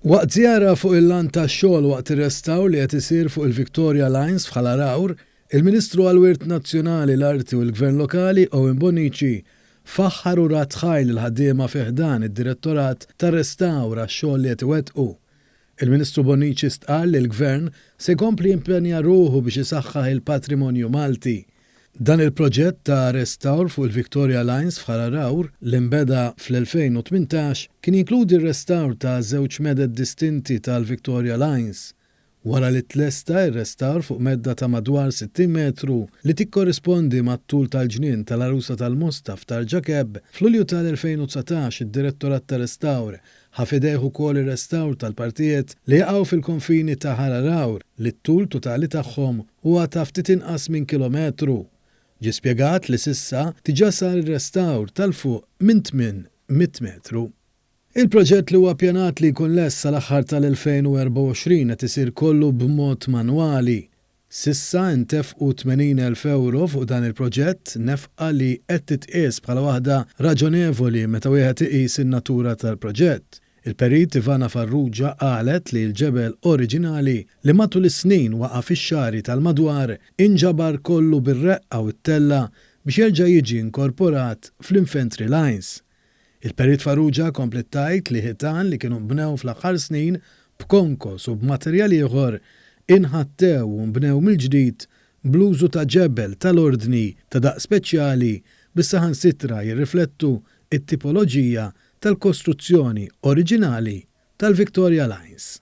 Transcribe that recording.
Waqt żjara fuq il-lan tax-xogħol waqt ir-restawr li qed isir fuq il-Victoria Lines f'Ħalarawr, il-Ministru għall-Wirt Nazzjonali l-Arti u l-Gvern Lokali Owen Bonnici faħħar u rat ħajl il-ħaddiema fih dan id-Direttorat tar-Restawr għax-xogħol li qed iwettqu. Il-Ministru Bonnici stqal li l-Gvern se jkompli jimpenja ruħu biex isaħħaħ il-patrimonju Malti. Dan il-proġett ta' restawr fuq il-Victoria Lines f'Ħalarawr li nbeda fl-2018 kien jinkludi r-restawr ta' żewġ meded distinti tal-Victoria Lines. Wara li tlesta r-restawr fuq medda ta' madwar 60 metru li tikkorrispondi mat-tul tal-ġnien tal-Arusa tal-Mustaf tal-Ġakeb, f'Lulju tal-2019 id-Direttorat tar-Restawr ħafidejh ukoll ir-restawr tal-partijiet li jaqgħu fil-konfini ta' Ħalarawr li t-tul totali tagħhom huwa ta' ftit inqas minn kilometru. Ġie spjegat li s'issa diġà sar ir-restawr tal-fuq minn 800 metru. Il-proġett li huwa ppjanat li jkun lest sal-aħħar tal-2024 qed isir kollu b'mod manwali. S'issa ntefqu 80,000 euro fuq dan il-proġett, nefqa li qed titqies bħala waħda raġonevoli meta wieħed iqis in-natura tal-proġett. Il-perit Ivana Farrugia qalet li l-ġebel oriġinali li matul is-snin waqa' fix-xari tal-madwar inġabar kollu bir-reqqa u t-tella biex jerġa' jiġi inkorporat fl-Infantry Lines. Il-perit Farrugia komplet tgħid li ħitan li kienu mbnew fl-aħħar snin b'konkos u b'materjal ieħor inħattew u mbnew mill-ġdid bl-użu ta' ġebel tal-ordni ta' daqs speċjali bis-saħansitra jirriflettu it-tipoloġija tal-kostruzzjoni oriġinali tal-Victoria Lines.